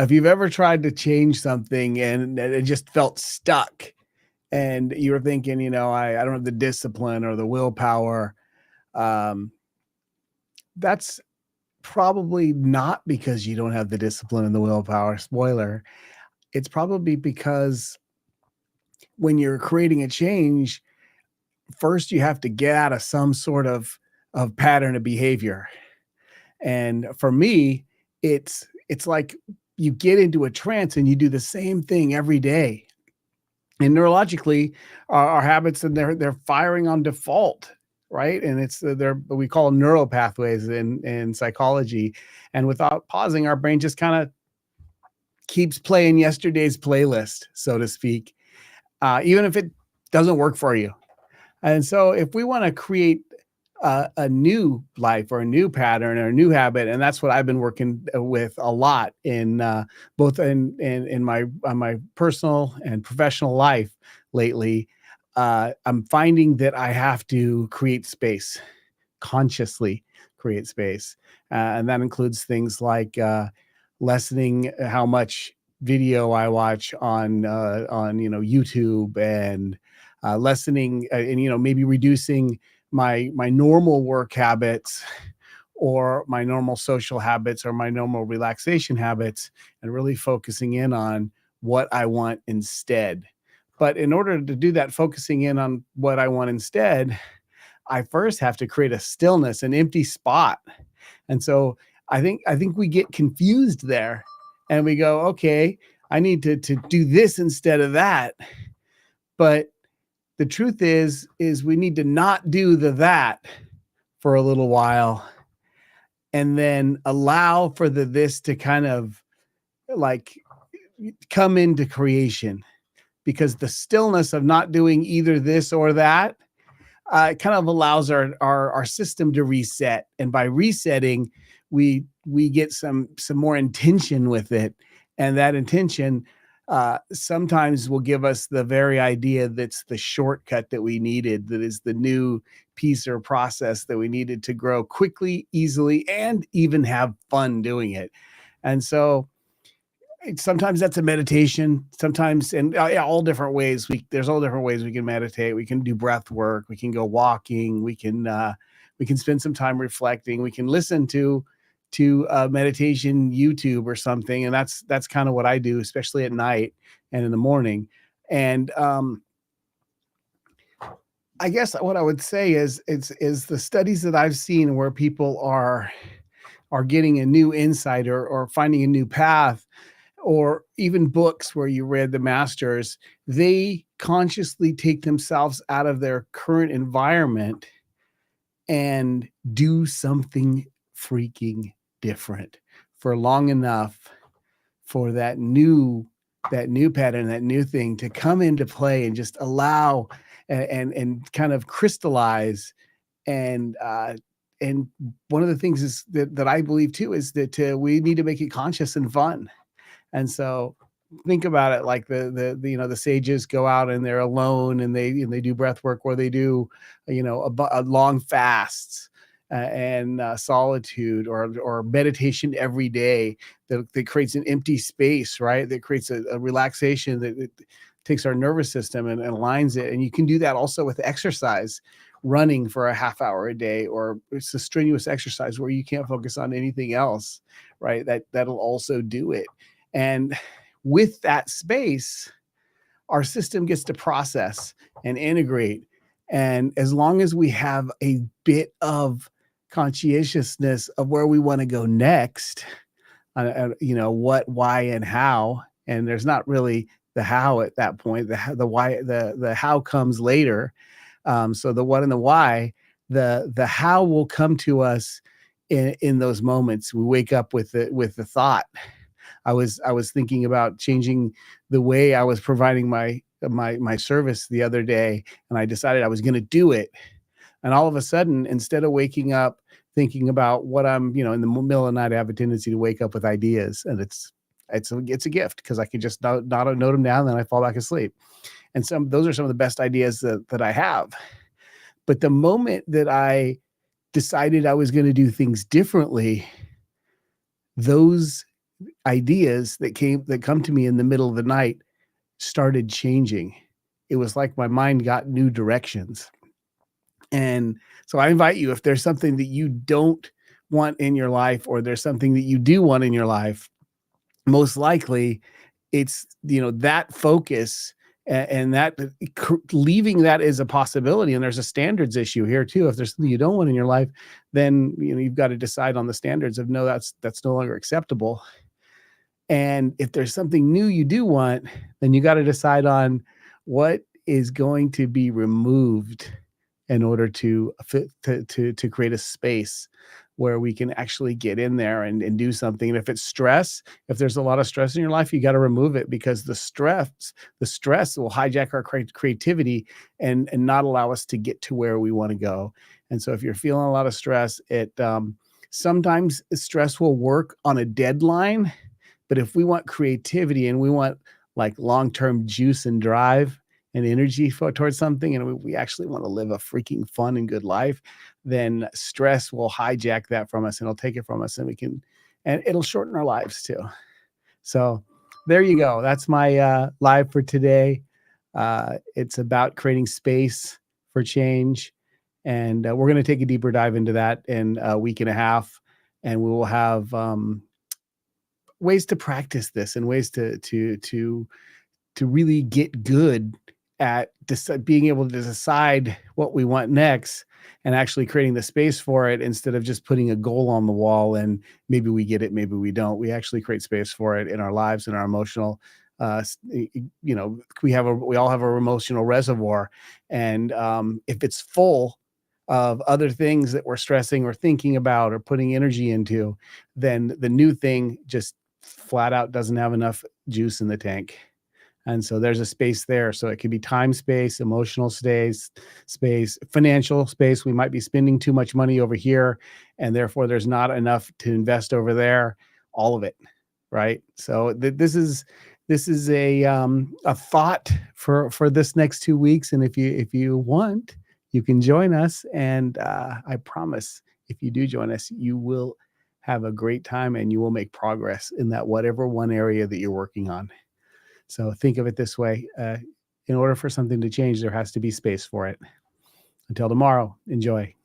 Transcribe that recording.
if you've ever tried to change something and it just felt stuck, and you were thinking, I don't have the discipline or the willpower, um, that's probably not because you don't have the discipline and the willpower. Spoiler. It's probably because when you're creating a change, first you have to get out of some sort of pattern of behavior. And for me, it's like you get into a trance and you do the same thing every day. And neurologically, our habits, and they're firing on default, right? And it's they're what we call neural pathways in psychology. And without pausing, our brain just kind of keeps playing yesterday's playlist, so to speak, even if it doesn't work for you. And so, if we want to create a new life or a new pattern or a new habit, and that's what I've been working with a lot in both in my personal and professional life lately. I'm finding that I have to create space, consciously create space, and that includes things like lessening how much video I watch on YouTube, and lessening and maybe reducing my normal work habits or my normal social habits or my normal relaxation habits, and really focusing in on what I want instead. But in order to do that, focusing in on what I want instead, I first have to create a stillness, an empty spot. And so I think we get confused there, and we go, okay, I need to do this instead of that. But the truth is we need to not do that for a little while, and then allow for the this to kind of like come into creation, because the stillness of not doing either this or that kind of allows our system to reset. And by resetting, we get some more intention with it, and that intention sometimes will give us the very idea that's the shortcut that we needed, that is the new piece or process that we needed to grow quickly, easily, and even have fun doing it. And so sometimes that's a meditation, sometimes, and yeah, all different ways. There's all different ways we can meditate. We can do breath work, we can go walking, we can spend some time reflecting, we can listen to meditation YouTube or something. And that's kind of what I do, especially at night and in the morning. And I guess what I would say is the studies that I've seen where people are getting a new insight, or finding a new path, or even books where you read the masters, they consciously take themselves out of their current environment and do something freaking different for long enough for that new pattern, that new thing to come into play and just allow and kind of crystallize. And one of the things is that I believe too is that we need to make it conscious and fun. And so think about it like the sages go out and they're alone, and they do breath work, or they do a long fasts, and solitude, or meditation every day, that creates an empty space, right? That creates a relaxation that takes our nervous system and aligns it. And you can do that also with exercise, running for a half hour a day, or it's a strenuous exercise where you can't focus on anything else, right? That'll also do it. And with that space, our system gets to process and integrate. And as long as we have a bit of conscientiousness of where we want to go next, what, why, and how, and there's not really the how at that point. The why, the how comes later. So the what and the why, the how will come to us in those moments. We wake up with the thought. I was thinking about changing the way I was providing my service the other day, and I decided I was going to do it. And all of a sudden, instead of waking up thinking about what I'm, in the middle of the night, I have a tendency to wake up with ideas, and it's a gift, because I can just note them down, and then I fall back asleep. And those are some of the best ideas that I have. But the moment that I decided I was going to do things differently, those ideas that come to me in the middle of the night started changing. It was like my mind got new directions. And so I invite you, if there's something that you don't want in your life, or there's something that you do want in your life, most likely it's, that focus, and that leaving that as a possibility. And there's a standards issue here too. If there's something you don't want in your life, then you've got to decide on the standards of, no, that's no longer acceptable. And if there's something new you do want, then you got to decide on what is going to be removed in order to create a space where we can actually get in there and do something. And if it's stress, if there's a lot of stress in your life, you got to remove it, because the stress will hijack our creativity and not allow us to get to where we want to go. And so if you're feeling a lot of stress, sometimes stress will work on a deadline. But if we want creativity and we want like long-term juice and drive and energy towards something, and we actually want to live a freaking fun and good life, then stress will hijack that from us, and it'll take it from us, and it'll shorten our lives too. So there you go. That's my live for today. It's about creating space for change. And we're going to take a deeper dive into that in a week and a half. And we will have ways to practice this, and ways to really get good at being able to decide what we want next, and actually creating the space for it, instead of just putting a goal on the wall and maybe we get it, maybe we don't. We actually create space for it in our lives, in our emotional, we all have our emotional reservoir. And if it's full of other things that we're stressing or thinking about or putting energy into, then the new thing just flat out doesn't have enough juice in the tank. And so there's a space there. So it could be time space, emotional space, financial space. We might be spending too much money over here, and therefore there's not enough to invest over there. All of it, right? So this is a thought for this next 2 weeks. And if you want, you can join us. And I promise, if you do join us, you will have a great time, and you will make progress in that whatever one area that you're working on. So think of it this way. In order for something to change, there has to be space for it. Until tomorrow, enjoy.